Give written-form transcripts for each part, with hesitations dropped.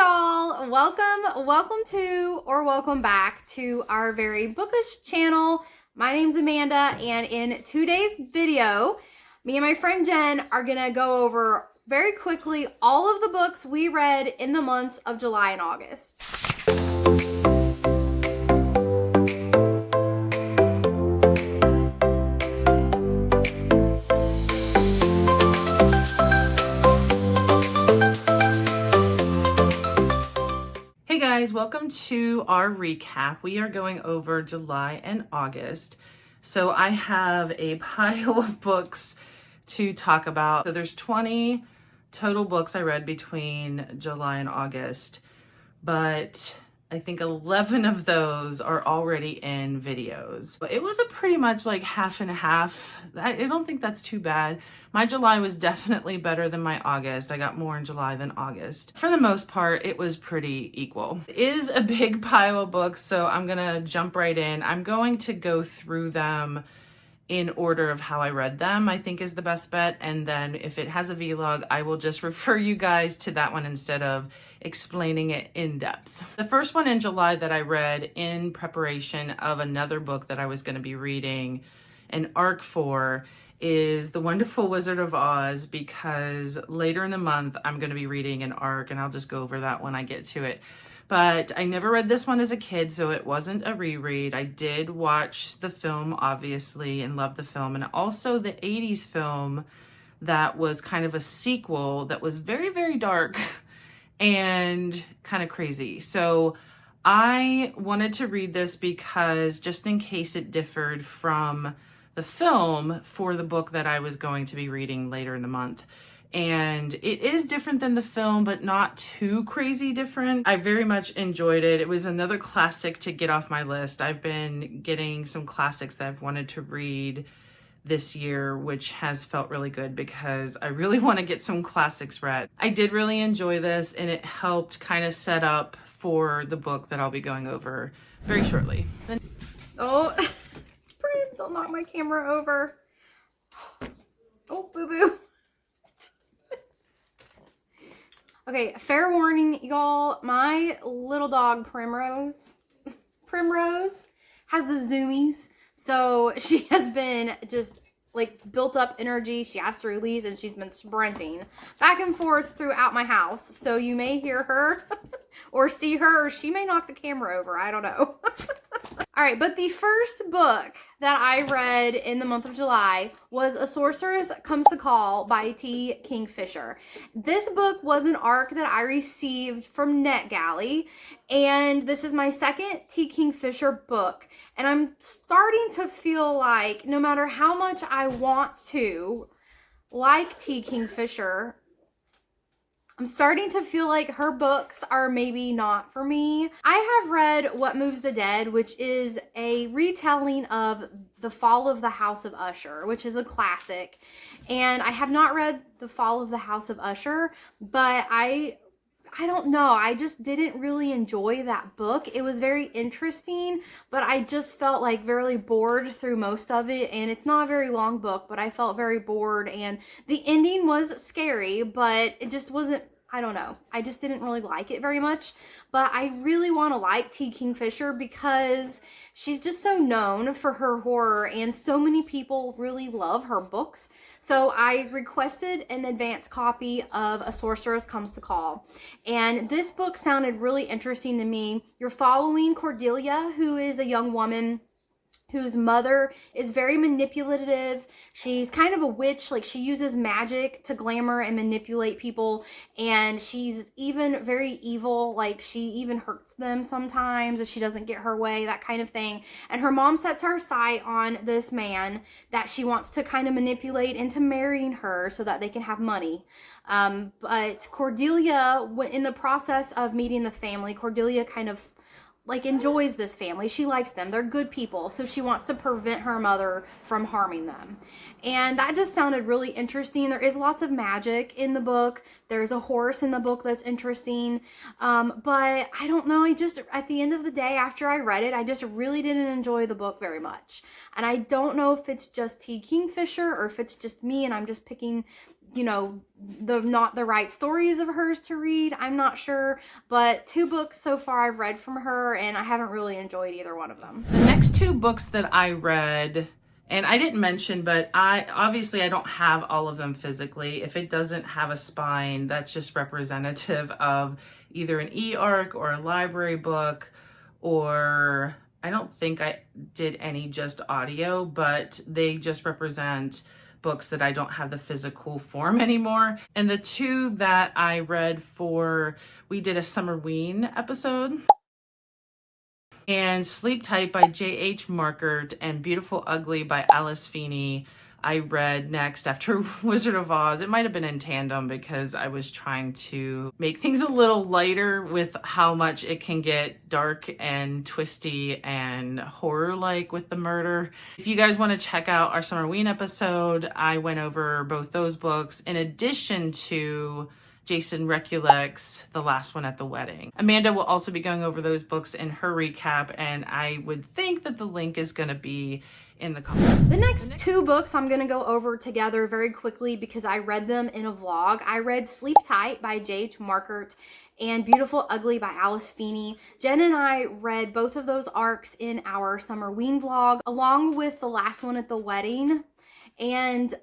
y'all, welcome to or welcome back to our very bookish channel. My name's Amanda, and in today's video me and my friend Jen are gonna go over very quickly all of the books we read in the months of July and August. Hey guys, welcome to our recap. We are going over July and August. So I have a pile of books to talk about. So there's 20 total books I read between July and August, but I think 11 of those are already in videos. It was a pretty much like half and half. I don't think that's too bad. My July was definitely better than my August. I got more in July than August. For the most part, it was pretty equal. It is a big pile of books, so I'm gonna jump right in. I'm going to go through them in order of how I read them, I think is the best bet. And then if it has a vlog, I will just refer you guys to that one instead of explaining it in depth. The first one in July that I read in preparation of another book that I was going to be reading an arc for is The Wonderful Wizard of Oz, because later in the month I'm going to be reading an arc, and I'll just go over that when I get to it. But I never read this one as a kid, so it wasn't a reread. I did watch the film, obviously, and love the film, and also the 80s film that was kind of a sequel that was very, very dark and kind of crazy. So I wanted to read this because just in case it differed from the film for the book that I was going to be reading later in the month. And it is different than the film, but not too crazy different. I very much enjoyed it. It was another classic to get off my list. I've been getting some classics that I've wanted to read this year, which has felt really good because I really want to get some classics read. I did really enjoy this, and it helped kind of set up for the book that I'll be going over very shortly. Oh, don't knock my camera over. Oh, boo-boo. Okay, fair warning, y'all. My little dog, Primrose, has the zoomies. So she has been just like built up energy. She has to release, and she's been sprinting back and forth throughout my house. So you may hear her or see her, or she may knock the camera over. I don't know. All right, but the first book that I read in the month of July was A Sorceress Comes to Call by T. Kingfisher. This book was an arc that I received from NetGalley, and this is my second T. Kingfisher book. And I'm starting to feel like no matter how much I want to like T. Kingfisher, I'm starting to feel like her books are maybe not for me. I have read What Moves the Dead, which is a retelling of The Fall of the House of Usher, which is a classic. And I have not read The Fall of the House of Usher, but I don't know. I just didn't really enjoy that book. It was very interesting, but I just felt like very bored through most of it. And it's not a very long book, but I felt very bored. And the ending was scary, but it just wasn't, I don't know. I just didn't really like it very much. But I really want to like T. Kingfisher because she's just so known for her horror, and so many people really love her books. So I requested an advance copy of A Sorceress Comes to Call. And this book sounded really interesting to me. You're following Cordelia, who is a young woman whose mother is very manipulative. She's kind of a witch. Like, she uses magic to glamour and manipulate people, and she's even very evil. Like, she even hurts them sometimes if she doesn't get her way, that kind of thing. And her mom sets her sight on this man that she wants to kind of manipulate into marrying her so that they can have money. But Cordelia, in the process of meeting the family, Cordelia kind of like enjoys this family. She likes them. They're good people. So she wants to prevent her mother from harming them. And that just sounded really interesting. There is lots of magic in the book. There's a horse in the book that's interesting. But I don't know. I just, at the end of the day, after I read it, I just really didn't enjoy the book very much. And I don't know if it's just T. Kingfisher or if it's just me and I'm just picking you know, not the right stories of hers to read. I'm not sure, but 2 books so far I've read from her, and I haven't really enjoyed either one of them. The next 2 books that I read, and I didn't mention, but I don't have all of them physically. If it doesn't have a spine, that's just representative of either an e-arc or a library book, or I don't think I did any just audio, but they just represent books that I don't have the physical form anymore. And the 2 that I read we did a Summerween episode. And Sleep Tight by J.H. Markert and Beautiful Ugly by Alice Feeney I read next after Wizard of Oz. It might have been in tandem because I was trying to make things a little lighter with how much it can get dark and twisty and horror-like with the murder. If you guys want to check out our Summerween episode, I went over both those books in addition to Jason Reculec's The Last One at the Wedding. Amanda will also be going over those books in her recap, and I would think that the link is going to be in the comments. The next 2 books I'm going to go over together very quickly because I read them in a vlog. I read Sleep Tight by J.H. Markert and Beautiful Ugly by Alice Feeney. Jen and I read both of those arcs in our Summerween vlog, along with The Last One at the Wedding. And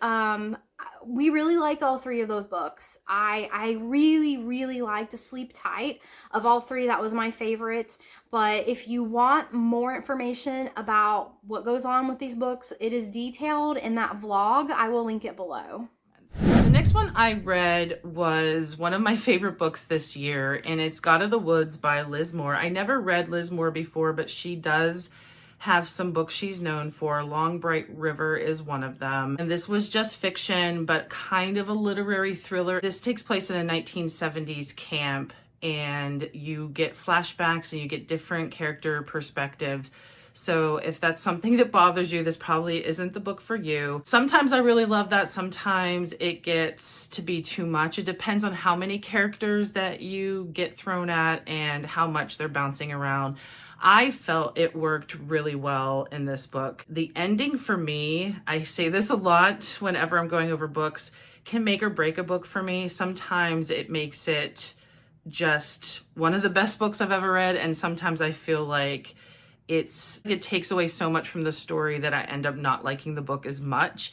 we really liked all 3 of those books. I really liked Sleep Tight. Of all 3, that was my favorite. But if you want more information about what goes on with these books, it is detailed in that vlog. I will link it below. The next one I read was one of my favorite books this year, and it's God of the Woods by Liz Moore. I never read Liz Moore before, but she does have some books she's known for. Long Bright River is one of them. And this was just fiction, but kind of a literary thriller. This takes place in a 1970s camp, and you get flashbacks and you get different character perspectives. So if that's something that bothers you, this probably isn't the book for you. Sometimes I really love that. Sometimes it gets to be too much. It depends on how many characters that you get thrown at and how much they're bouncing around. I felt it worked really well in this book. The ending for me, I say this a lot whenever I'm going over books, can make or break a book for me. Sometimes it makes it just one of the best books I've ever read, and sometimes I feel like it takes away so much from the story that I end up not liking the book as much.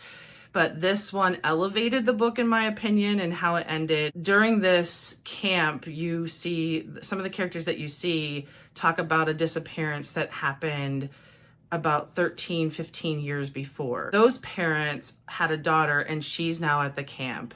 But this one elevated the book, in my opinion, and how it ended. During this camp, you see some of the characters that you see talk about a disappearance that happened about 13, 15 years before. Those parents had a daughter, and she's now at the camp.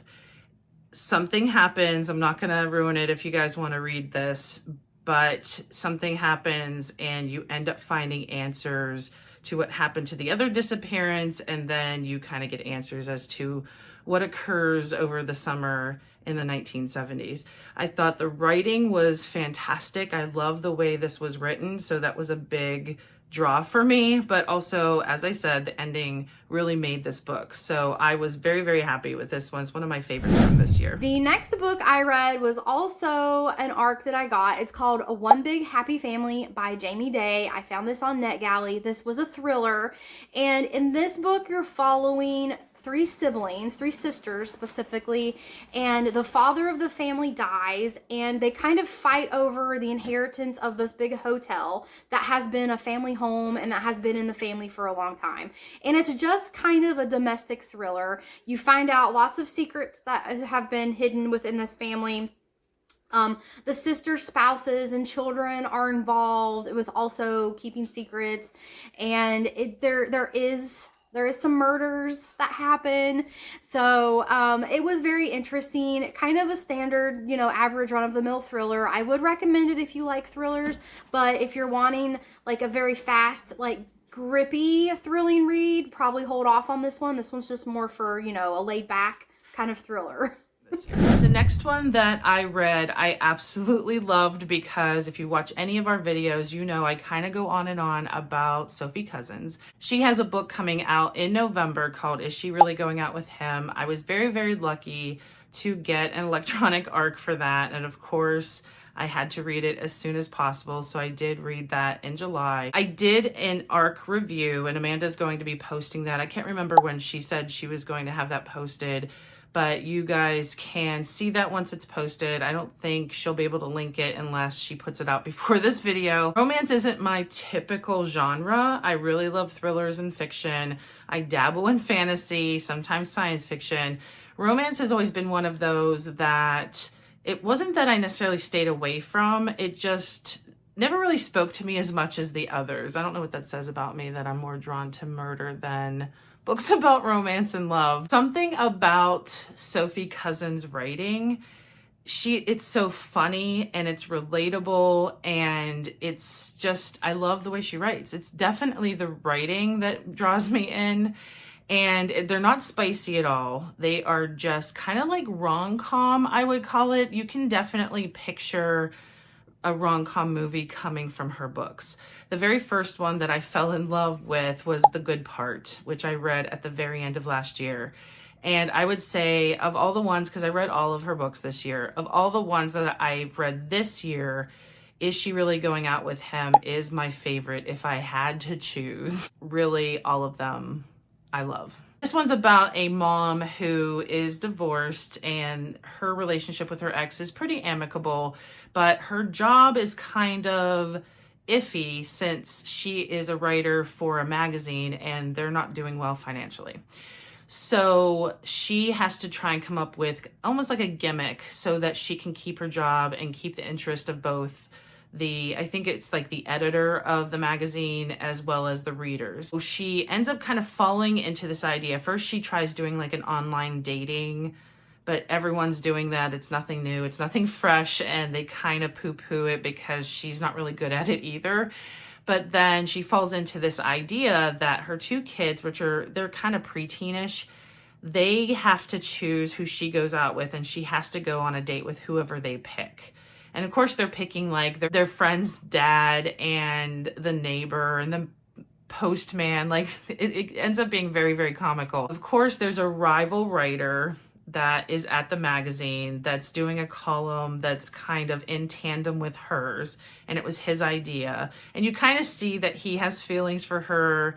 Something happens. I'm not going to ruin it if you guys want to read this, but something happens, and you end up finding answers to what happened to the other disappearance, and then you kind of get answers as to what occurs over the summer in the 1970s. I thought the writing was fantastic. I love the way this was written, so that was a big draw for me, but also, as I said, the ending really made this book. So I was very, very happy with this one. It's one of my favorites from this year. The next book I read was also an arc that I got. It's called A One Big Happy Family by Jamie Day. I found this on NetGalley. This was a thriller, and in this book you're following 3 siblings, 3 sisters specifically, and the father of the family dies, and they kind of fight over the inheritance of this big hotel that has been a family home and that has been in the family for a long time. And it's just kind of a domestic thriller. You find out lots of secrets that have been hidden within this family. The sisters' spouses and children are involved with also keeping secrets, and there is some murders that happen. So it was very interesting. Kind of a standard, average run-of-the-mill thriller. I would recommend it if you like thrillers, but if you're wanting like a very fast, like grippy, thrilling read, probably hold off on this one. This one's just more for, a laid-back kind of thriller. The next one that I read, I absolutely loved, because if you watch any of our videos, I kind of go on and on about Sophie Cousins. She has a book coming out in November called Is She Really Going Out with Him? I was very, very lucky to get an electronic arc for that. And of course, I had to read it as soon as possible. So I did read that in July. I did an arc review, and Amanda's going to be posting that. I can't remember when she said she was going to have that posted, but you guys can see that once it's posted. I don't think she'll be able to link it unless she puts it out before this video. Romance isn't my typical genre. I really love thrillers and fiction. I dabble in fantasy, sometimes science fiction. Romance has always been one of those that it wasn't that I necessarily stayed away from. It just never really spoke to me as much as the others. I don't know what that says about me, that I'm more drawn to murder than books about romance and love. Something about Sophie Cousin's writing, it's so funny and it's relatable, and it's just, I love the way she writes. It's definitely the writing that draws me in, and they're not spicy at all. They are just kind of like rom-com, I would call it. You can definitely picture a rom-com movie coming from her books. The very first one that I fell in love with was The Good Part, which I read at the very end of last year. And I would say of all the ones, because I read all of her books this year, of all the ones that I've read this year, Is She Really Going Out With Him is my favorite if I had to choose. Really, all of them I love. This one's about a mom who is divorced, and her relationship with her ex is pretty amicable, but her job is kind of iffy since she is a writer for a magazine and they're not doing well financially. So she has to try and come up with almost like a gimmick so that she can keep her job and keep the interest of both I think it's like the editor of the magazine as well as the readers. So she ends up kind of falling into this idea. First, she tries doing like an online dating, but everyone's doing that. It's nothing new. It's nothing fresh. And they kind of poo-poo it because she's not really good at it either. But then she falls into this idea that her two kids, they're kind of preteenish, they have to choose who she goes out with, and she has to go on a date with whoever they pick. And of course, they're picking like their friend's dad and the neighbor and the postman. Like it ends up being very, very comical. Of course, there's a rival writer that is at the magazine that's doing a column that's kind of in tandem with hers, and it was his idea. And you kind of see that he has feelings for her,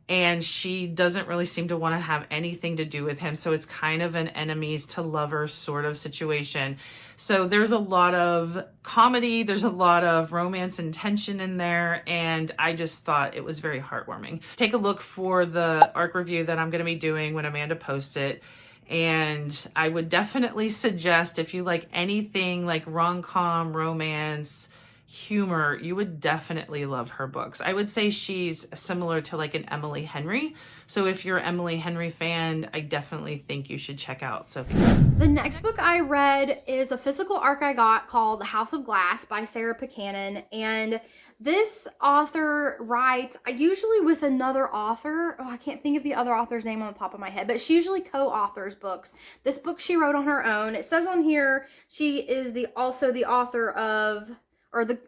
and she doesn't really seem to want to have anything to do with him. So it's kind of an enemies to lovers sort of situation. So there's a lot of comedy, there's a lot of romance and tension in there, and I just thought it was very heartwarming. Take a look for the ARC review that I'm going to be doing when Amanda posts it. And I would definitely suggest, if you like anything like rom-com, romance, humor, you would definitely love her books. I would say she's similar to like an Emily Henry. So if you're an Emily Henry fan, I definitely think you should check out Sophie. The next book I read is a physical ARC I got called The House of Glass by Sarah Buchanan. And this author writes, usually with another author. Oh, I can't think of the other author's name on the top of my head, but she usually co-authors books. This book she wrote on her own. It says on here she is also the author of,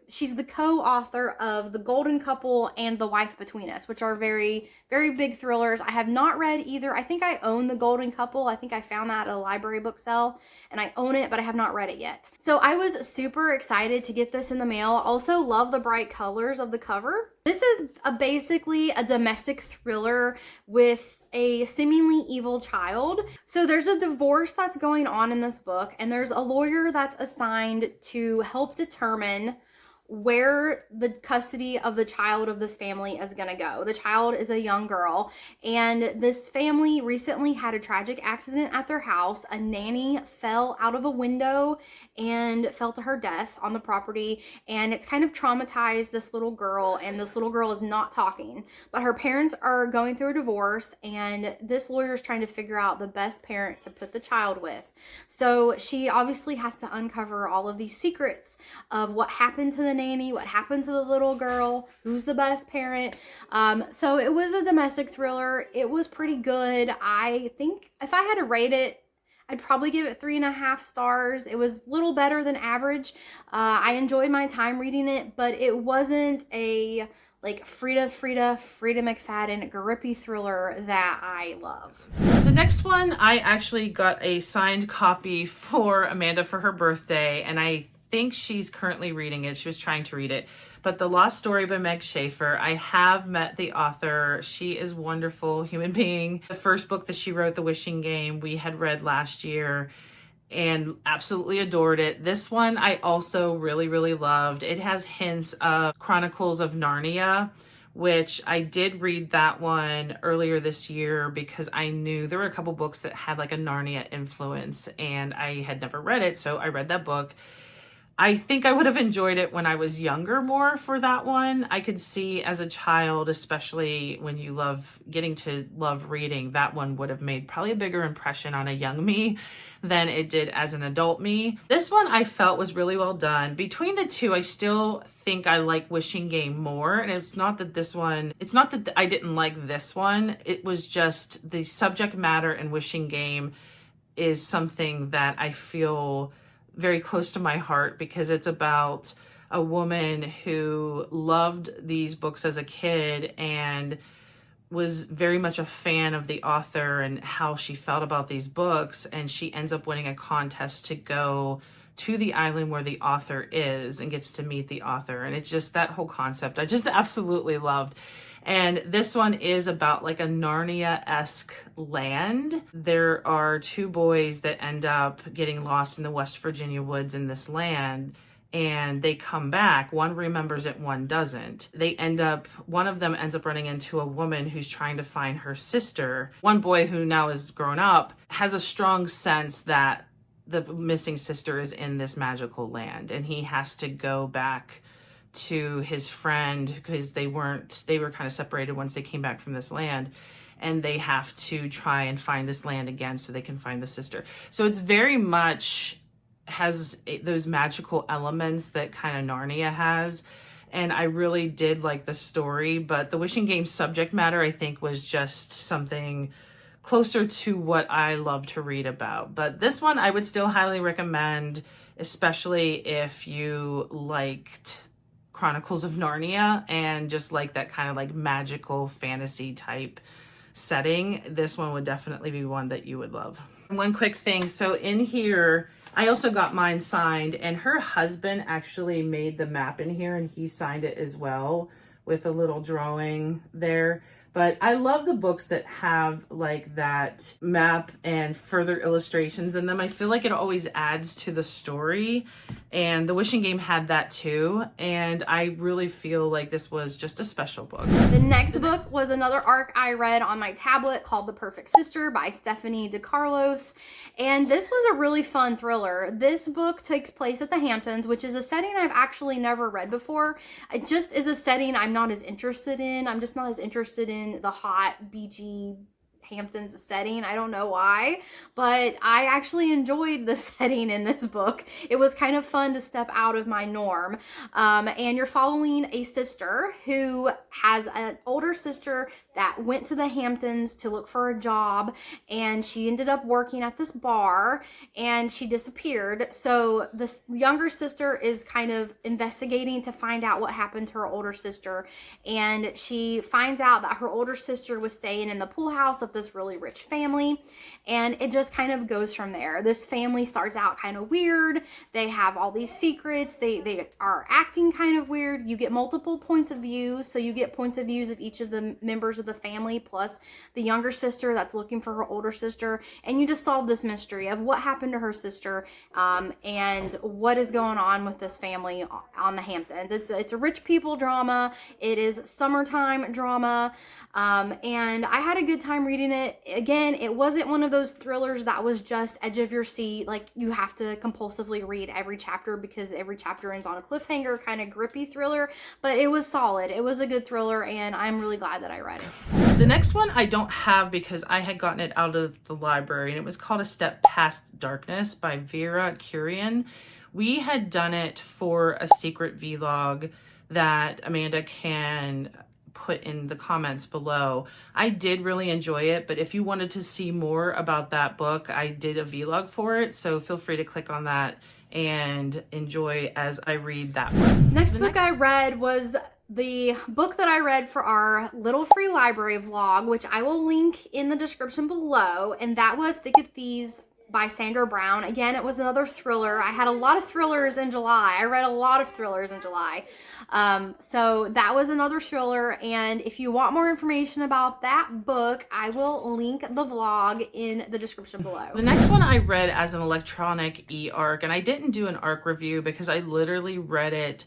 she's the co-author of The Golden Couple and The Wife Between Us, which are very, very big thrillers. I have not read either. I think I own The Golden Couple. I think I found that at a library book sale, and I own it, but I have not read it yet. So I was super excited to get this in the mail. Also love the bright colors of the cover. This is basically a domestic thriller with a seemingly evil child. So there's a divorce that's going on in this book, and there's a lawyer that's assigned to help determine where the custody of the child of this family is going to go. The child is a young girl, and this family recently had a tragic accident at their house. A nanny fell out of a window and fell to her death on the property, and it's kind of traumatized this little girl, and this little girl is not talking. But her parents are going through a divorce, and this lawyer is trying to figure out the best parent to put the child with. So she obviously has to uncover all of these secrets of what happened to the nanny, what happened to the little girl, who's the best parent. So it was a domestic thriller. It was pretty good. I think if I had to rate it, I'd probably give it 3.5 stars. It was a little better than average. I enjoyed my time reading it, but it wasn't a like Frida McFadden grippy thriller that I love. The next one, I actually got a signed copy for Amanda for her birthday, and I think she's currently reading it. She was trying to read it. But The Lost Story by Meg Schaefer. I have met the author. She is a wonderful human being. The first book that she wrote, The Wishing Game, we had read last year and absolutely adored it. This one I also really, really loved. It has hints of Chronicles of Narnia, which I did read that one earlier this year because I knew there were a couple books that had like a Narnia influence and I had never read it. So I read that book. I think I would have enjoyed it when I was younger more for that one. I could see as a child, especially when you love getting to love reading, that one would have made probably a bigger impression on a young me than it did as an adult me. This one I felt was really well done. Between the two, I still think I like Wishing Game more. And it's not that I didn't like this one. It was just the subject matter in Wishing Game is something that I feel very close to my heart because it's about a woman who loved these books as a kid and was very much a fan of the author and how she felt about these books. And she ends up winning a contest to go to the island where the author is and gets to meet the author. And it's just that whole concept I just absolutely loved. And this one is about like a Narnia-esque land. There are two boys that end up getting lost in the West Virginia woods in this land, and they come back. One remembers it, one doesn't. One of them ends up running into a woman who's trying to find her sister. One boy, who now is grown up, has a strong sense that the missing sister is in this magical land, and he has to go back to his friend because they were kind of separated once they came back from this land, and they have to try and find this land again so they can find the sister. So it's very much has those magical elements that kind of Narnia has, and I really did like the story. But the Wishing Game subject matter, I think, was just something closer to what I love to read about. But this one I would still highly recommend, especially if you liked Chronicles of Narnia and just like that kind of like magical fantasy type setting. This one would definitely be one that you would love. One quick thing. So in here, I also got mine signed, and her husband actually made the map in here and he signed it as well with a little drawing there. But I love the books that have like that map and further illustrations in them. I feel like it always adds to the story. And The Wishing Game had that too. And I really feel like this was just a special book. The next book was another ARC I read on my tablet called The Perfect Sister by Stephanie DeCarlos. And this was a really fun thriller. This book takes place at the Hamptons, which is a setting I've actually never read before. It just is a setting I'm not as interested in. I'm just not as interested in the hot, beachy Hamptons setting. I don't know why, but I actually enjoyed the setting in this book. It was kind of fun to step out of my norm. And you're following a sister who has an older sister that went to the Hamptons to look for a job, and she ended up working at this bar and she disappeared. So this younger sister is kind of investigating to find out what happened to her older sister, and she finds out that her older sister was staying in the pool house of this really rich family, and it just kind of goes from there. This family starts out kind of weird. They have all these secrets. They are acting kind of weird. You get multiple points of view, so you get points of views of each of the members of the family plus the younger sister that's looking for her older sister, and you just solve this mystery of what happened to her sister and what is going on with this family on the Hamptons. It's a rich people drama. It is summertime drama, and I had a good time reading it. Again, it wasn't one of those thrillers that was just edge of your seat, like you have to compulsively read every chapter because every chapter ends on a cliffhanger, kind of grippy thriller, but it was solid. It was a good thriller, and I'm really glad that I read it. The next one I don't have because I had gotten it out of the library, and it was called A Step Past Darkness by Vera Curian. We had done it for a secret vlog that Amanda can put in the comments below. I did really enjoy it, but if you wanted to see more about that book, I did a vlog for it, so feel free to click on that and enjoy as I read that one. Next book I read was the book that I read for our little free library vlog, which I will link in the description below, and that was Thick of Thieves by Sandra Brown. Again, it was another thriller. I had a lot of thrillers in July. I read a lot of thrillers in July. So that was another thriller. And if you want more information about that book, I will link the vlog in the description below. The next one I read as an electronic e-arc, and I didn't do an arc review because I literally read it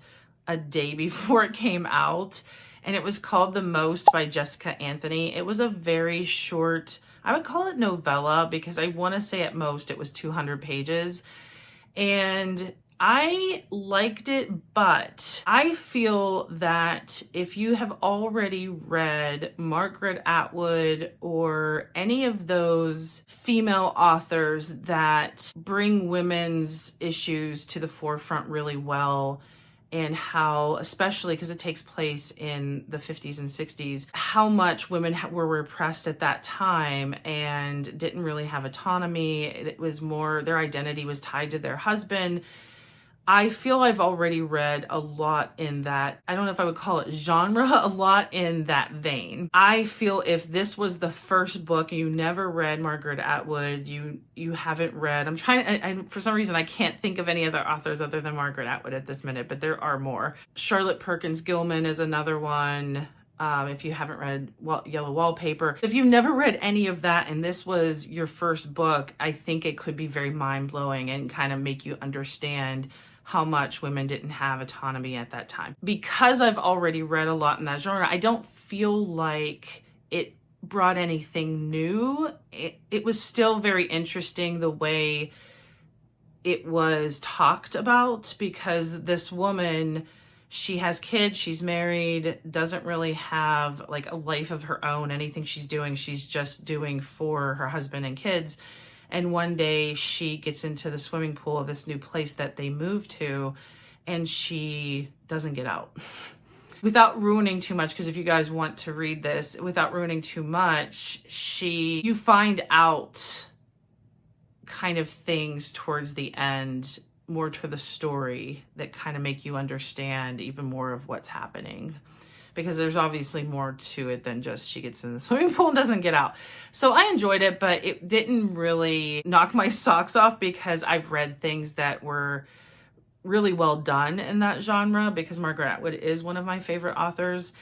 a day before it came out. And it was called The Most by Jessica Anthony. It was a very short, I would call it novella, because I want to say at most it was 200 pages. And I liked it, but I feel that if you have already read Margaret Atwood or any of those female authors that bring women's issues to the forefront really well, and how, especially because it takes place in the 50s and 60s, how much women were repressed at that time and didn't really have autonomy. It was more, their identity was tied to their husband. I feel I've already read a lot in that, I don't know if I would call it genre, a lot in that vein. I feel if this was the first book, you never read Margaret Atwood, you haven't read, for some reason I can't think of any other authors other than Margaret Atwood at this minute, but there are more. Charlotte Perkins Gilman is another one. If you haven't read Yellow Wallpaper, if you've never read any of that and this was your first book, I think it could be very mind-blowing and kind of make you understand how much women didn't have autonomy at that time. Because I've already read a lot in that genre, I don't feel like it brought anything new. It was still very interesting the way it was talked about, because this woman, she has kids, she's married, doesn't really have like a life of her own. Anything she's doing, she's just doing for her husband and kids. And one day she gets into the swimming pool of this new place that they moved to, and she doesn't get out. Without ruining too much, because if you guys want to read this, without ruining too much, you find out kind of things towards the end, more to the story, that kind of make you understand even more of what's happening. Because there's obviously more to it than just she gets in the swimming pool and doesn't get out. So I enjoyed it, but it didn't really knock my socks off, because I've read things that were really well done in that genre, because Margaret Atwood is one of my favorite authors.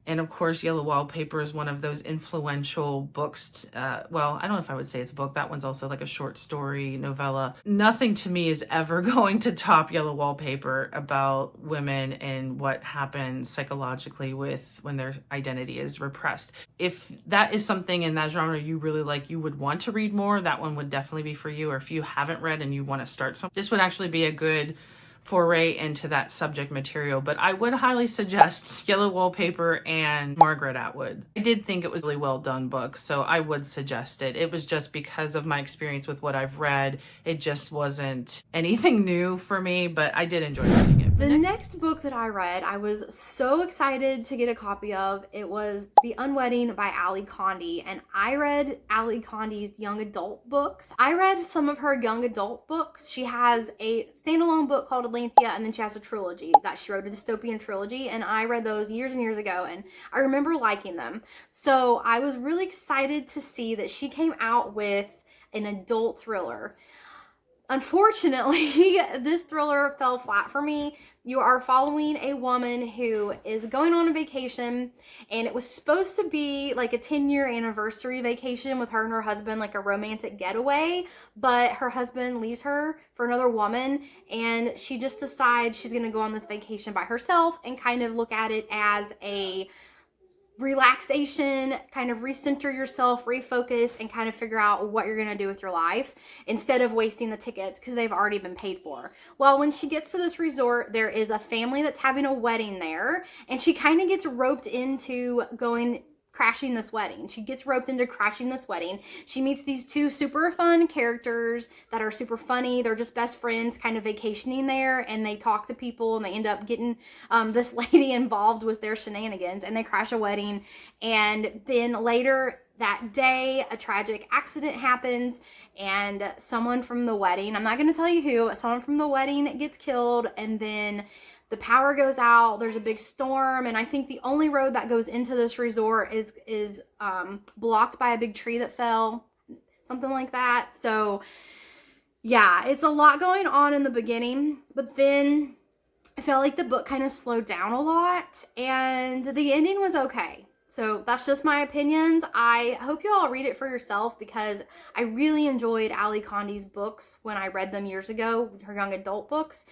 And of course, Yellow Wallpaper is one of those influential books. Well, I don't know if I would say it's a book. That one's also like a short story novella. Nothing to me is ever going to top Yellow Wallpaper about women and what happens psychologically when their identity is repressed. If that is something in that genre you really like, you would want to read more, that one would definitely be for you. Or if you haven't read and you want to start something, this would actually be a good foray into that subject material. But I would highly suggest Yellow Wallpaper and Margaret Atwood. I did think it was a really well done book, so I would suggest it. It was just because of my experience with what I've read, it just wasn't anything new for me, but I did enjoy reading it. The next book that I read, I was so excited to get a copy of. It was The Unwedding by Ali Condi, and I read Ali Condi's young adult books. I read some of her young adult books. She has a standalone book called Atlantia, and then she has a trilogy that she wrote, a dystopian trilogy, and I read those years and years ago, and I remember liking them. So I was really excited to see that she came out with an adult thriller. Unfortunately, this thriller fell flat for me. You are following a woman who is going on a vacation, and it was supposed to be like a 10-year anniversary vacation with her and her husband, like a romantic getaway, but her husband leaves her for another woman, and she just decides she's going to go on this vacation by herself and kind of look at it as a relaxation, kind of recenter yourself, refocus, and kind of figure out what you're going to do with your life instead of wasting the tickets because they've already been paid for. Well, when she gets to this resort, there is a family that's having a wedding there, and she kind of gets roped into crashing this wedding. She gets roped into crashing this wedding. She meets these two super fun characters that are super funny. They're just best friends kind of vacationing there, and they talk to people, and they end up getting this lady involved with their shenanigans, and they crash a wedding. And then later that day, a tragic accident happens, and someone from the wedding, I'm not going to tell you who, someone from the wedding gets killed, and then the power goes out, there's a big storm, and I think the only road that goes into this resort is blocked by a big tree that fell, something like that. So Yeah, it's a lot going on in the beginning, but then I felt like the book kind of slowed down a lot, and the ending was okay. So that's just my opinions. I hope you all read it for yourself because I really enjoyed Ali Condi's books when I read them years ago, her young adult books.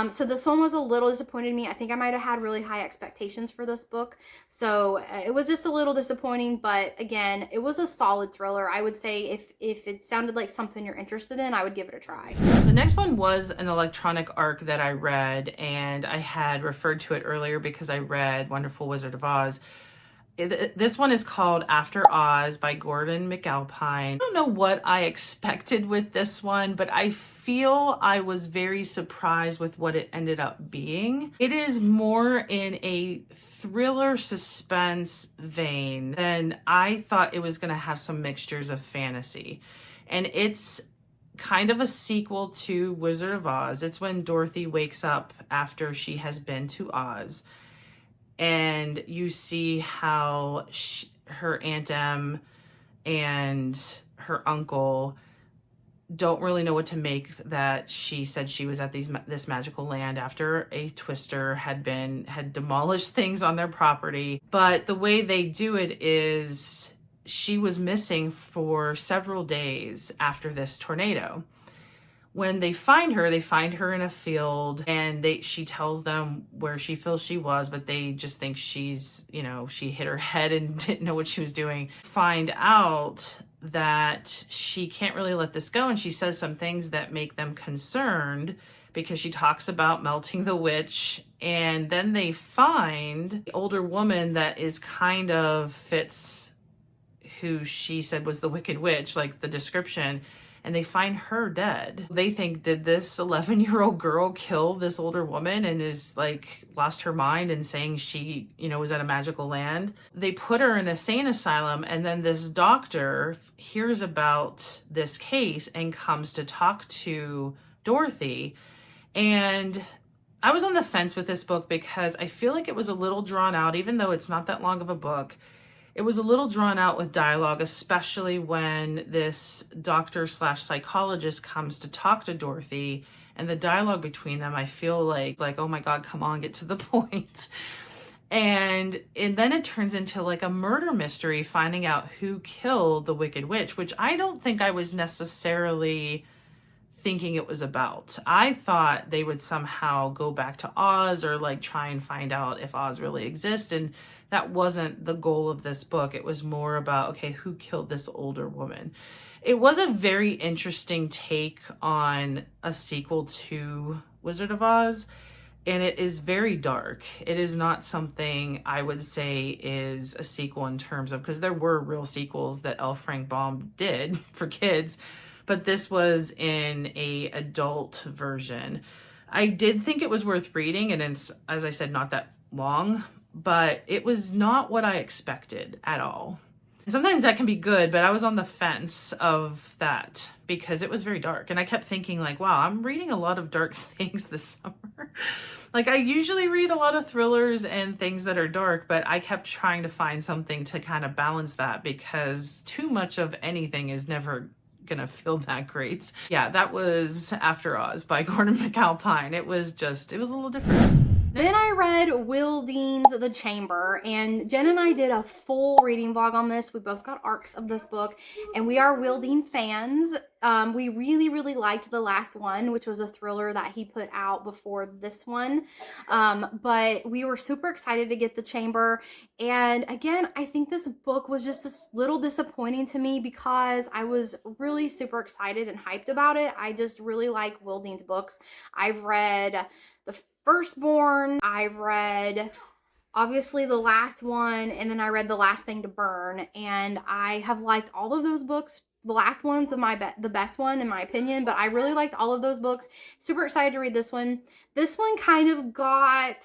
So this one was a little disappointed me. I think I might have had really high expectations for this book. So it was just a little disappointing, but again, it was a solid thriller. I would say if it sounded like something you're interested in, I would give it a try. The next one was an electronic arc that I read, and I had referred to it earlier because I read Wonderful Wizard of Oz. This one is called After Oz by Gordon McAlpine. I don't know what I expected with this one, but I feel I was very surprised with what it ended up being. It is more in a thriller suspense vein than I thought it was going to have some mixtures of fantasy. And it's kind of a sequel to Wizard of Oz. It's when Dorothy wakes up after she has been to Oz. And you see how her Aunt Em and her uncle don't really know what to make that she said she was at this magical land after a twister had demolished things on their property. But the way they do it is she was missing for several days after this tornado. When they find her in a field, and she tells them where she feels she was, but they just think she's, she hit her head and didn't know what she was doing. Find out that she can't really let this go, and she says some things that make them concerned because she talks about melting the witch. And then they find the older woman that is kind of fits who she said was the Wicked Witch, like the description. And they find her dead. They think, did this 11-year-old girl kill this older woman and is like lost her mind and saying she, was at a magical land? They put her in a sane asylum, and then this doctor hears about this case and comes to talk to Dorothy. And I was on the fence with this book because I feel like it was a little drawn out, even though it's not that long of a book. It was a little drawn out with dialogue, especially when this doctor/psychologist comes to talk to Dorothy, and the dialogue between them, I feel like, oh my God, come on, get to the point. And then it turns into like a murder mystery, finding out who killed the Wicked Witch, which I don't think I was necessarily thinking it was about. I thought they would somehow go back to Oz or like try and find out if Oz really exists, and that wasn't the goal of this book. It was more about, okay, who killed this older woman? It was a very interesting take on a sequel to Wizard of Oz, and it is very dark. It is not something I would say is a sequel in terms of, because there were real sequels that L. Frank Baum did for kids, but this was in a adult version. I did think it was worth reading, and it's, as I said, not that long, but it was not what I expected at all. And sometimes that can be good, but I was on the fence of that because it was very dark. And I kept thinking like, wow, I'm reading a lot of dark things this summer. Like I usually read a lot of thrillers and things that are dark, but I kept trying to find something to kind of balance that because too much of anything is never gonna feel that great. Yeah, that was After Oz by Gordon McAlpine. It was a little different. Then I read Will Dean's The Chamber, and Jen and I did a full reading vlog on this. We both got arcs of this book, and we are Will Dean fans. We really, really liked the last one, which was a thriller that he put out before this one. But we were super excited to get The Chamber. And again, I think this book was just a little disappointing to me because I was really super excited and hyped about it. I just really like Will Dean's books. I've read The Firstborn, I've read obviously the last one, and then I read The Last Thing to Burn, and I have liked all of those books. The last one's the best one in my opinion, but I really liked all of those books. Super excited to read this one. This one kind of got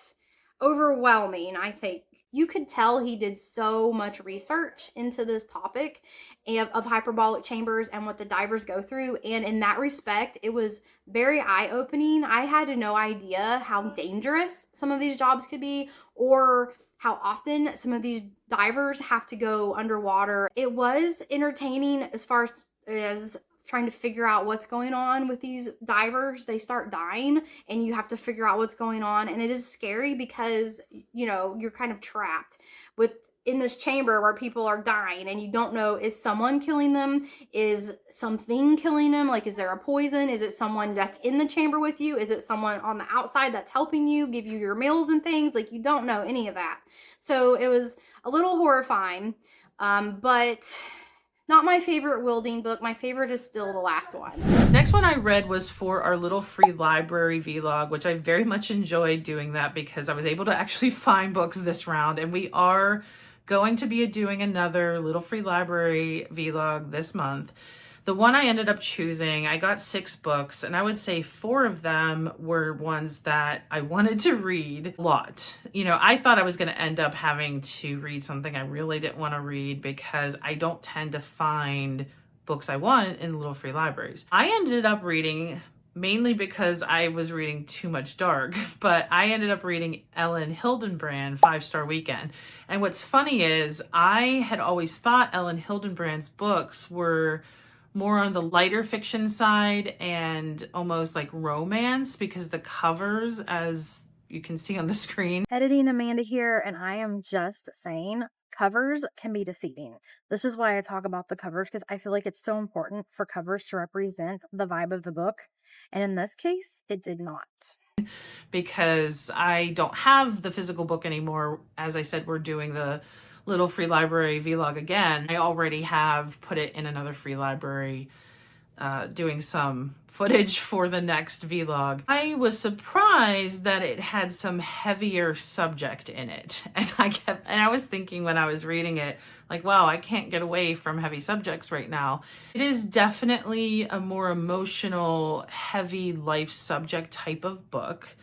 overwhelming, I think. You could tell he did so much research into this topic of hyperbolic chambers and what the divers go through. And in that respect, it was very eye-opening. I had no idea how dangerous some of these jobs could be or how often some of these divers have to go underwater. It was entertaining as trying to figure out what's going on with these divers. They start dying and you have to figure out what's going on. And it is scary because, you know, you're kind of trapped in this chamber where people are dying and you don't know, is someone killing them? Is something killing them? Like, is there a poison? Is it someone that's in the chamber with you? Is it someone on the outside that's helping you, give you your meals and things? Like, you don't know any of that. So it was a little horrifying, but not my favorite Wilding book. My favorite is still the last one. Next one I read was for our little free library vlog, which I very much enjoyed doing that because I was able to actually find books this round, and we are going to be doing another little free library vlog this month. The one I ended up choosing, I got 6 books, and I would say 4 of them were ones that I wanted to read a lot. You know, I thought I was going to end up having to read something I really didn't want to read because I don't tend to find books I want in little free libraries. I ended up reading, mainly because I was reading too much dark, but I ended up reading Ellen Hildenbrand, 5-Star Weekend. And what's funny is I had always thought Ellen Hildenbrand's books were more on the lighter fiction side and almost like romance, because the covers, as you can see on the screen. Editing Amanda here, and I am just saying covers can be deceiving. This is why I talk about the covers, because I feel like it's so important for covers to represent the vibe of the book. And in this case, it did not. Because I don't have the physical book anymore. As I said, we're doing the little free library vlog again. I already have put it in another free library, doing some footage for the next vlog. I was surprised that it had some heavier subject in it. And I was thinking when I was reading it, like, wow, I can't get away from heavy subjects right now. It is definitely a more emotional, heavy life subject type of book.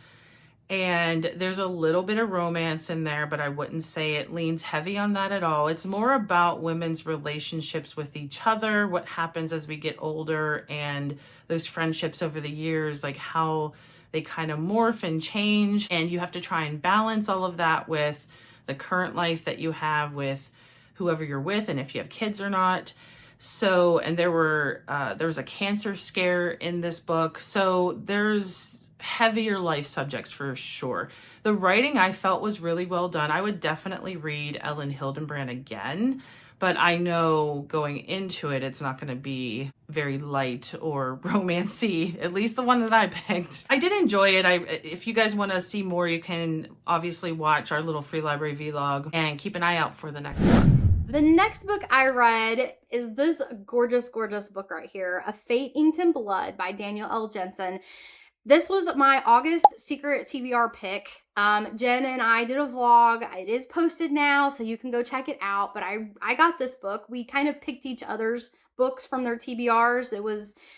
And there's a little bit of romance in there, but I wouldn't say it leans heavy on that at all. It's more about women's relationships with each other, what happens as we get older, and those friendships over the years, like how they kind of morph and change. And you have to try and balance all of that with the current life that you have with whoever you're with, and if you have kids or not. So, and there was a cancer scare in this book. So there's heavier life subjects for sure. The writing I felt was really well done. I would definitely read Ellen Hildenbrand again, but I know going into it, it's not going to be very light or romancy, at least the one that I picked. I did enjoy it. If you guys want to see more, you can obviously watch our little free library vlog and keep an eye out for the next one. The next book I read is this gorgeous, gorgeous book right here, A Fate Inked in Blood by Daniel L. Jensen. This was my August secret TBR pick. Jen and I did a vlog. It is posted now, so you can go check it out. But I got this book. We kind of picked each other's books from their TBRs.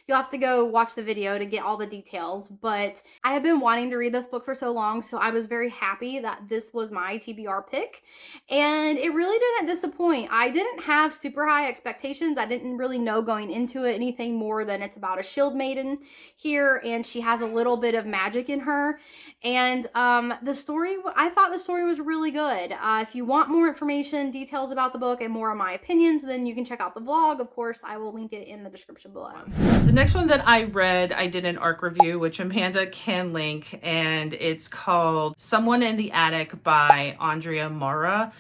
You'll have to go watch the video to get all the details. But I have been wanting to read this book for so long, so I was very happy that this was my TBR pick. And it really didn't disappoint. I didn't have super high expectations. I didn't really know going into it anything more than it's about a shield maiden here, and she has a little bit of magic in her. And I thought the story was really good. If you want more information, details about the book, and more of my opinions, then you can check out the vlog. Of course, I will link it in the description below. The next one that I read, I did an ARC review, which Amanda can link, and it's called Someone in the Attic by Andrea Mara.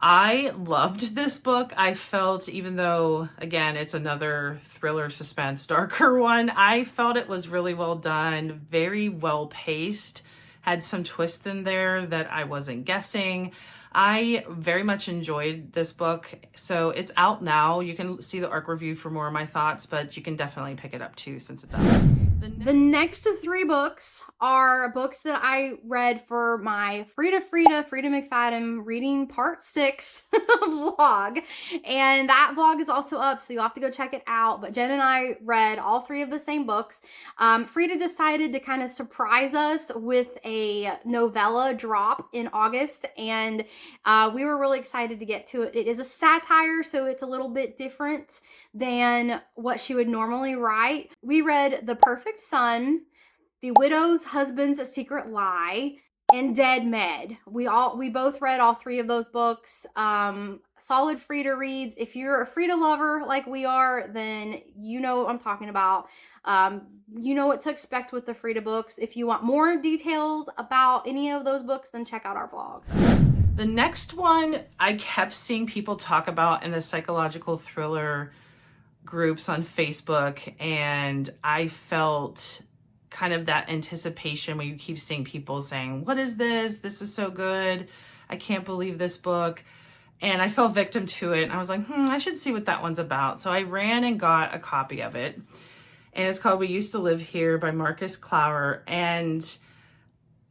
I loved this book. I felt, even though, again, it's another thriller, suspense, darker one, I felt it was really well done, very well paced, had some twists in there that I wasn't guessing. I very much enjoyed this book. So it's out now. You can see the ARC review for more of my thoughts, but you can definitely pick it up too since it's out. The next 3 books are books that I read for my Frida McFadden reading part 6 vlog. And that vlog is also up, so you'll have to go check it out. But Jen and I read all 3 of the same books. Frida decided to kind of surprise us with a novella drop in August, and we were really excited to get to it. It is a satire, so it's a little bit different than what she would normally write. We read The Perfect Son, The Widow's Husband's Secret Lie, and Dead Med. We both read all 3 of those books. solid Frida reads. If you're a Frida lover like we are, then you know what I'm talking about. You know what to expect with the Frida books. If you want more details about any of those books, then check out our vlog. The next one I kept seeing people talk about in the psychological thriller groups on Facebook, and I felt kind of that anticipation when you keep seeing people saying, "What is this? This is so good. I can't believe this book." And I fell victim to it. And I was like, I should see what that one's about. So I ran and got a copy of it. And it's called We Used to Live Here by Marcus Clower. And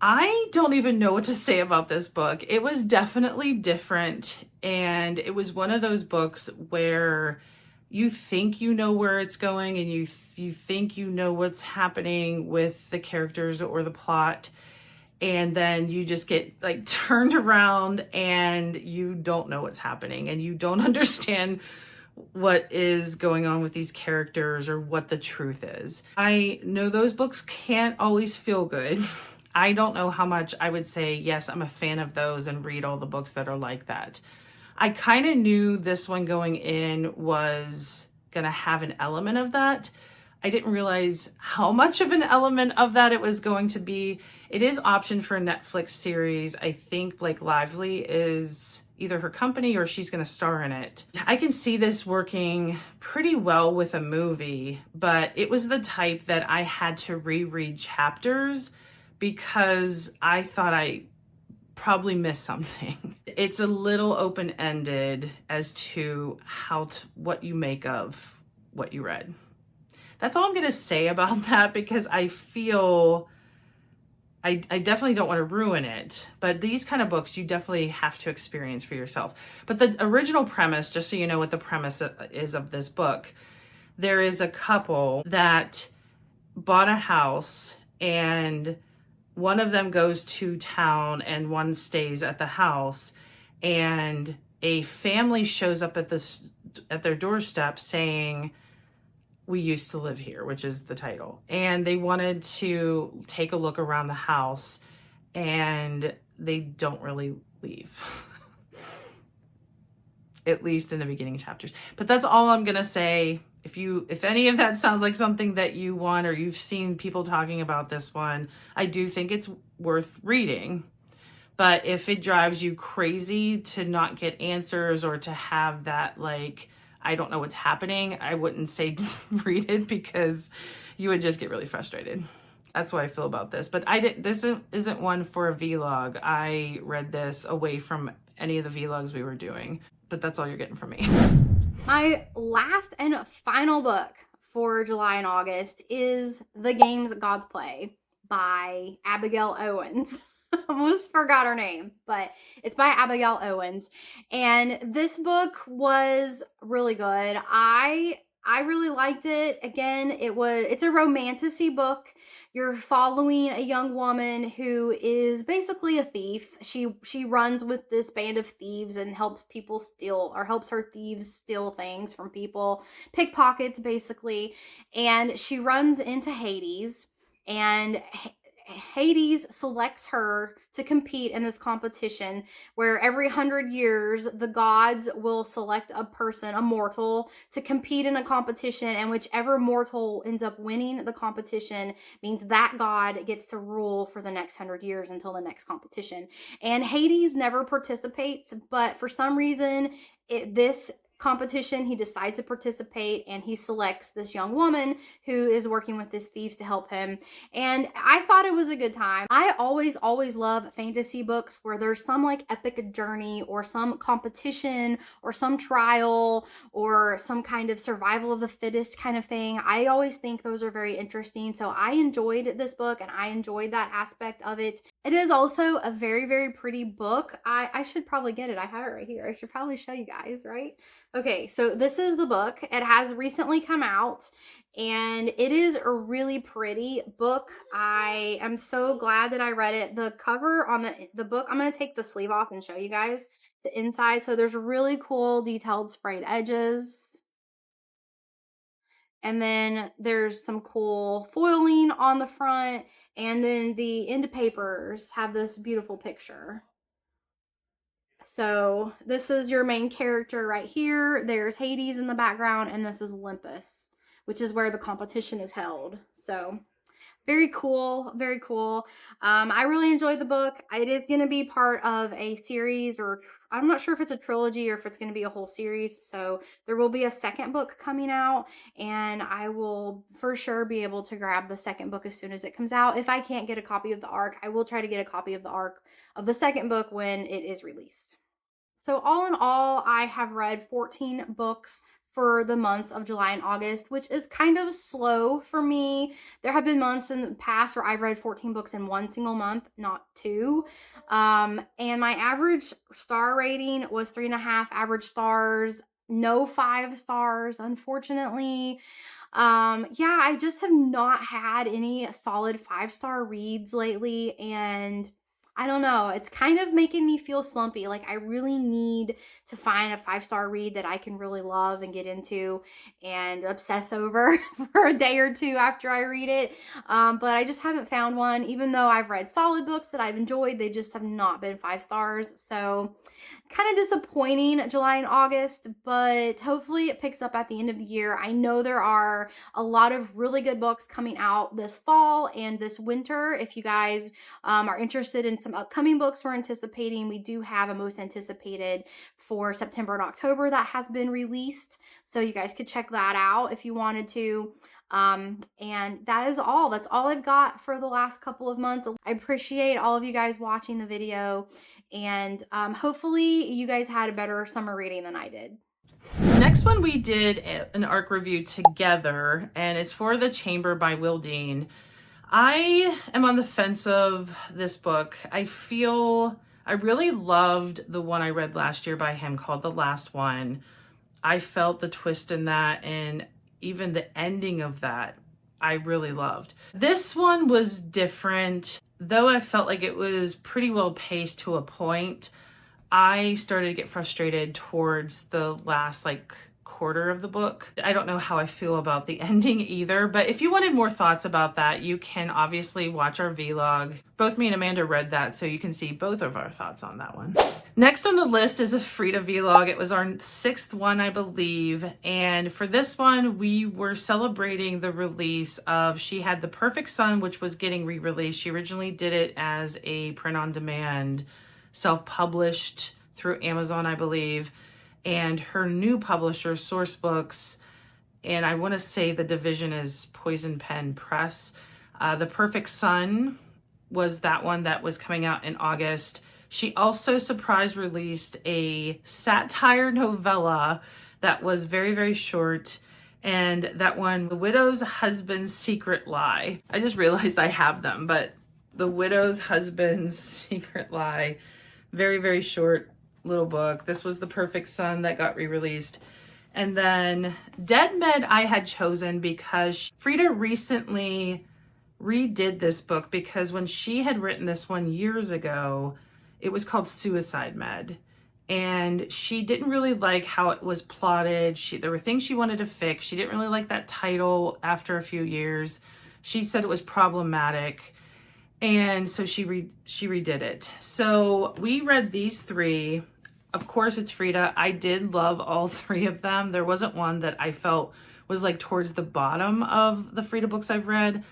I don't even know what to say about this book. It was definitely different. And it was one of those books where you think you know where it's going, and you think you know what's happening with the characters or the plot, and then you just get like turned around and you don't know what's happening, and you don't understand what is going on with these characters or what the truth is. I know those books can't always feel good. I don't know how much I would say, yes, I'm a fan of those and read all the books that are like that. I kind of knew this one going in was going to have an element of that. I didn't realize how much of an element of that it was going to be. It is optioned for a Netflix series. I think Blake Lively is either her company or she's going to star in it. I can see this working pretty well with a movie, but it was the type that I had to reread chapters because I thought I probably missed something. It's a little open-ended as to what you make of what you read. That's all I'm going to say about that, because I feel I definitely don't want to ruin it, but these kind of books you definitely have to experience for yourself. But the original premise, just so you know what the premise is of this book, there is a couple that bought a house, and one of them goes to town and one stays at the house, and a family shows up at their doorstep saying, "We used to live here," which is the title. And they wanted to take a look around the house, and they don't really leave. At least in the beginning chapters. But that's all I'm going to say. If any of that sounds like something that you want, or you've seen people talking about this one, I do think it's worth reading. But if it drives you crazy to not get answers, or to have that, like, I don't know what's happening, I wouldn't say just read it, because you would just get really frustrated. That's what I feel about this. But this isn't one for a vlog. I read this away from any of the vlogs we were doing. But that's all you're getting from me. My last and final book for July and August is The Games Gods Play by Abigail Owens. Almost forgot her name, but it's by Abigail Owens. And this book was really good. I really liked it. Again, it's a romantasy book. You're following a young woman who is basically a thief. She runs with this band of thieves and helps her thieves steal things from people, pickpockets basically. And she runs into Hades, and Hades selects her to compete in this competition where every 100 years the gods will select a person, a mortal, to compete in a competition, and whichever mortal ends up winning the competition means that god gets to rule for the next 100 years until the next competition. And Hades never participates, but for some reason this competition he decides to participate, and he selects this young woman who is working with these thieves to help him. And I thought it was a good time. I always love fantasy books where there's some like epic journey, or some competition, or some trial, or some kind of survival of the fittest kind of thing. I always think those are very interesting. So I enjoyed this book, and I enjoyed that aspect of it. It is also a very pretty book. I should probably get it. I have it right here. I should probably show you guys, right? Okay, so this is the book. It has recently come out, and it is a really pretty book. I am so glad that I read it. The cover on the book, I'm going to take the sleeve off and show you guys the inside. So there's really cool detailed sprayed edges. And then there's some cool foiling on the front, and then the end papers have this beautiful picture. So this is your main character right here. There's Hades in the background, and this is Olympus, which is where the competition is held. So very cool, very cool. I really enjoyed the book. It is going to be part of a series, or I'm not sure if it's a trilogy or if it's going to be a whole series. So there will be a second book coming out, and I will for sure be able to grab the second book as soon as it comes out. If I can't get a copy of the ARC, I will try to get a copy of the ARC of the second book when it is released. So all in all, I have read 14 books for the months of July and August, which is kind of slow for me. There have been months in the past where I've read 14 books in one single month, not two. And my average star rating was 3.5 average stars, no 5 stars, unfortunately. Yeah, I just have not had any solid 5-star reads lately, and I don't know, it's kind of making me feel slumpy. Like I really need to find a 5-star read that I can really love and get into and obsess over for a day or two after I read it. But I just haven't found one. Even though I've read solid books that I've enjoyed, they just have not been 5 stars. So kind of disappointing July and August, but hopefully it picks up at the end of the year. I know there are a lot of really good books coming out this fall and this winter. If you guys are interested in some upcoming books we're anticipating, we do have a most anticipated for September and October that has been released. So you guys could check that out if you wanted to. And that is all. That's all I've got for the last couple of months. I appreciate all of you guys watching the video, and hopefully you guys had a better summer reading than I did. Next one, we did an ARC review together, and it's for The Chamber by Will Dean. I am on the fence of this book. I really loved the one I read last year by him called The Last One. I felt the twist in that, and even the ending of that, I really loved. This one was different. Though I felt like it was pretty well paced to a point, I started to get frustrated towards the last quarter of the book. I don't know how I feel about the ending either, but if you wanted more thoughts about that, you can obviously watch our vlog. Both me and Amanda read that, so you can see both of our thoughts on that one. Next on the list is a Frida vlog. It was our 6th one, I believe. And for this one, we were celebrating the release of She Had the Perfect Son, which was getting re-released. She originally did it as a print-on-demand, self-published through Amazon, I believe. And her new publisher, Source Books, and I want to say the division is Poison Pen Press. The Perfect Son was that one that was coming out in August. She also surprise released a satire novella that was very, very short. And that one, The Widow's Husband's Secret Lie. I just realized I have them, but The Widow's Husband's Secret Lie. Very, very short little book. This was The Perfect Son that got re-released. And then Dead Med I had chosen because Frida recently redid this book, because when she had written this one years ago, it was called Suicide Med. And she didn't really like how it was plotted. There were things she wanted to fix. She didn't really like that title after a few years. She said it was problematic. And so she redid it. So we read these 3. Of course, it's Frida. I did love all 3 of them. There wasn't one that I felt was towards the bottom of the Frida books I've read.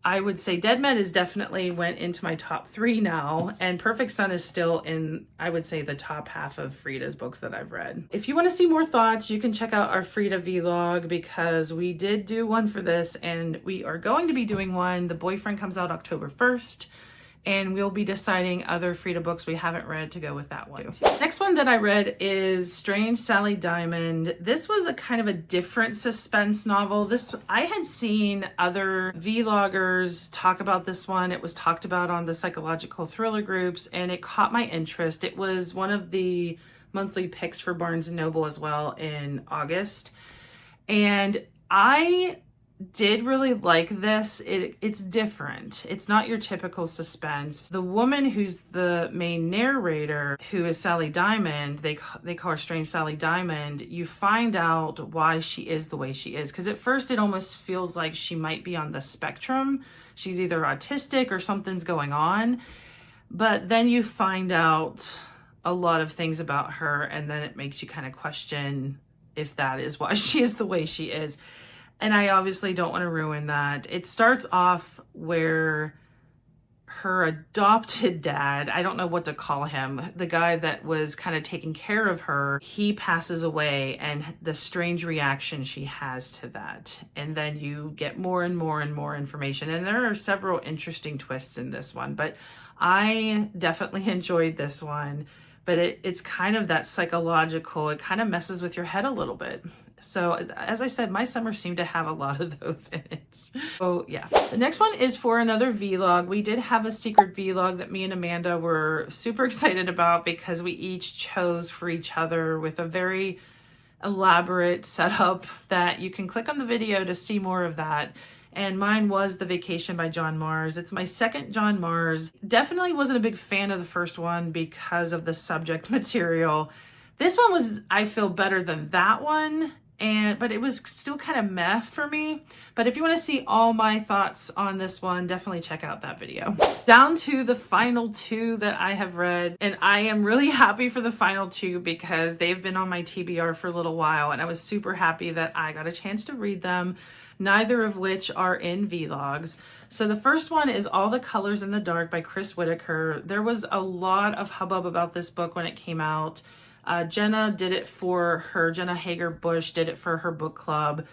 I would say Dead Men is definitely went into my top 3 now, and Perfect Son is still in, I would say, the top half of Frida's books that I've read. If you want to see more thoughts, you can check out our Frida vlog, because we did do one for this, and we are going to be doing one. The Boyfriend comes out October 1st. And we'll be deciding other Frida books we haven't read to go with that one. Next one that I read is Strange Sally Diamond. This was a kind of a different suspense novel. I had seen other vloggers talk about this one. It was talked about on the psychological thriller groups, and it caught my interest. It was one of the monthly picks for Barnes & Noble as well in August. And I did really like this. It's different. It's not your typical suspense. The woman who's the main narrator, who is Sally Diamond, they call her Strange Sally Diamond, you find out why she is the way she is. Because at first it almost feels like she might be on the spectrum. She's either autistic or something's going on. But then you find out a lot of things about her, and then it makes you kind of question if that is why she is the way she is. And I obviously don't want to ruin that. It starts off where her adopted dad, I don't know what to call him, the guy that was kind of taking care of her, he passes away, and the strange reaction she has to that. And then you get more and more and more information. And there are several interesting twists in this one, but I definitely enjoyed this one. But it's kind of that psychological, it kind of messes with your head a little bit. So as I said, my summer seemed to have a lot of those in it. So yeah. The next one is for another vlog. We did have a secret vlog that me and Amanda were super excited about because we each chose for each other with a very elaborate setup that you can click on the video to see more of that. And mine was The Vacation by John Mars. It's my second John Mars. Definitely wasn't a big fan of the first one because of the subject material. This one was, I feel, better than that one. But it was still kind of meh for me. But if you want to see all my thoughts on this one, definitely check out that video. Down to the final two that I have read. And I am really happy for the final two because they've been on my TBR for a little while. And I was super happy that I got a chance to read them, neither of which are in vlogs. So the first one is All the Colors in the Dark by Chris Whitaker. There was a lot of hubbub about this book when it came out. Jenna did it for her, Jenna Hager-Bush did it for her book club.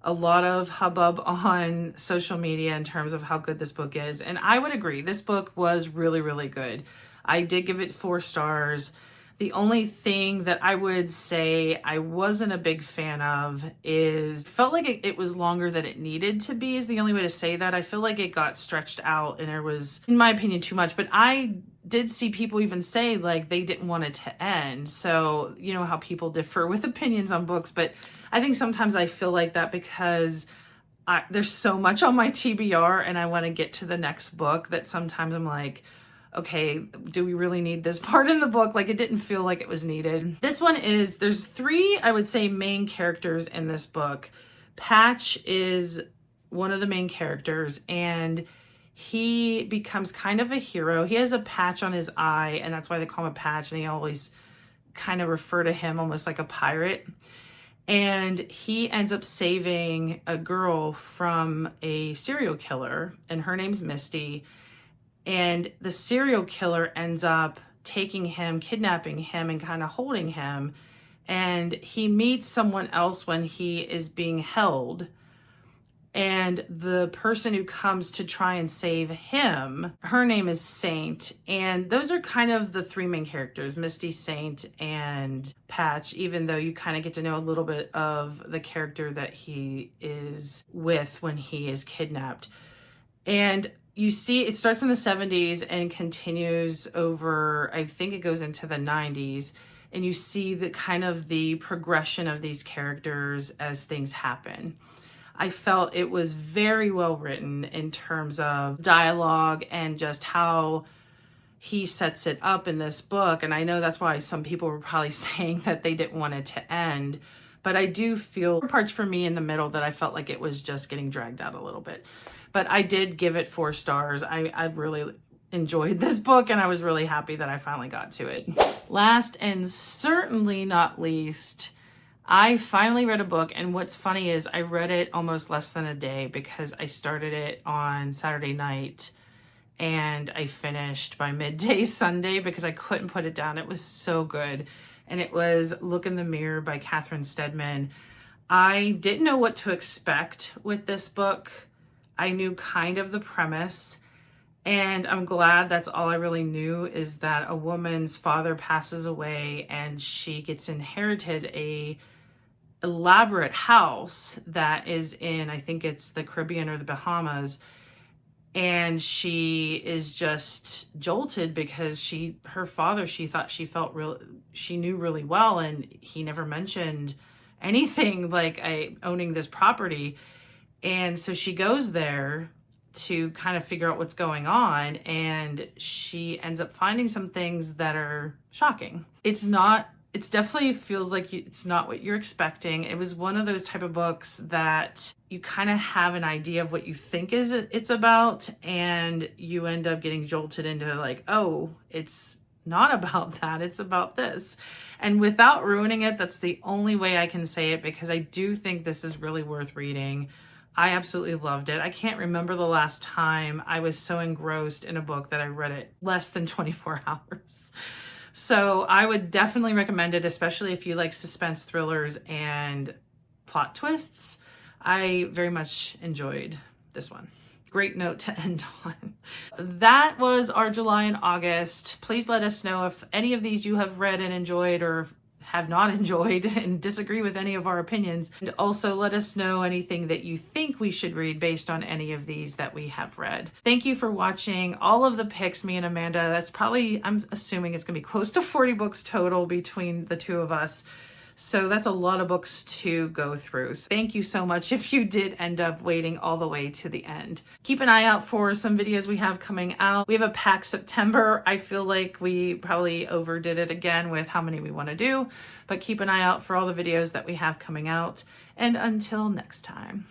A lot of hubbub on social media in terms of how good this book is. And I would agree, this book was really, really good. I did give it 4 stars. The only thing that I would say I wasn't a big fan of is, felt like it was longer than it needed to be, is the only way to say that. I feel like it got stretched out and there was, in my opinion, too much. But I did see people even say like they didn't want it to end. So you know how people differ with opinions on books, but I think sometimes I feel like that because there's so much on my TBR and I want to get to the next book that sometimes I'm like, okay, do we really need this part in the book? Like, it didn't feel like it was needed. This one is, there's 3, I would say, main characters in this book. Patch is one of the main characters, and he becomes kind of a hero. He has a patch on his eye, and that's why they call him a patch, and they always kind of refer to him almost like a pirate. And he ends up saving a girl from a serial killer, and her name's Misty. And the serial killer ends up taking him, kidnapping him, and kind of holding him. And he meets someone else when he is being held. And the person who comes to try and save him, her name is Saint. And those are kind of the 3 main characters, Misty, Saint, and Patch, even though you kind of get to know a little bit of the character that he is with when he is kidnapped. And you see, it starts in the 70s and continues over, I think it goes into the 90s. And you see the kind of the progression of these characters as things happen. I felt it was very well written in terms of dialogue and just how he sets it up in this book. And I know that's why some people were probably saying that they didn't want it to end. But I do feel parts for me in the middle that I felt like it was just getting dragged out a little bit. But I did give it 4 stars. I really enjoyed this book and I was really happy that I finally got to it. Last and certainly not least, I finally read a book, and what's funny is I read it almost less than a day because I started it on Saturday night and I finished by midday Sunday because I couldn't put it down. It was so good. And it was Look in the Mirror by Catherine Steadman. I didn't know what to expect with this book. I knew kind of the premise, and I'm glad that's all I really knew, is that a woman's father passes away and she gets inherited a elaborate house that is in, I think it's the Caribbean or the Bahamas, and she is just jolted because her father, she thought she knew really well, and he never mentioned anything like owning this property. And so she goes there to kind of figure out what's going on, and she ends up finding some things that are shocking. It's definitely feels like it's not what you're expecting. It was one of those type of books that you kind of have an idea of what you think it's about, and you end up getting jolted into like, oh, it's not about that. It's about this. And without ruining it, that's the only way I can say it, because I do think this is really worth reading. I absolutely loved it. I can't remember the last time I was so engrossed in a book that I read it less than 24 hours. So I would definitely recommend it, especially if you like suspense thrillers and plot twists. I very much enjoyed this one. Great note to end on. That was our July and August. Please let us know if any of these you have read and enjoyed, or have not enjoyed and disagree with any of our opinions. And also let us know anything that you think we should read based on any of these that we have read. Thank you for watching all of the picks, me and Amanda. That's probably, I'm assuming it's gonna be close to 40 books total between the two of us. So that's a lot of books to go through. So thank you so much if you did end up waiting all the way to the end. Keep an eye out for some videos we have coming out. We have a packed September. I feel like we probably overdid it again with how many we want to do, but keep an eye out for all the videos that we have coming out. And until next time.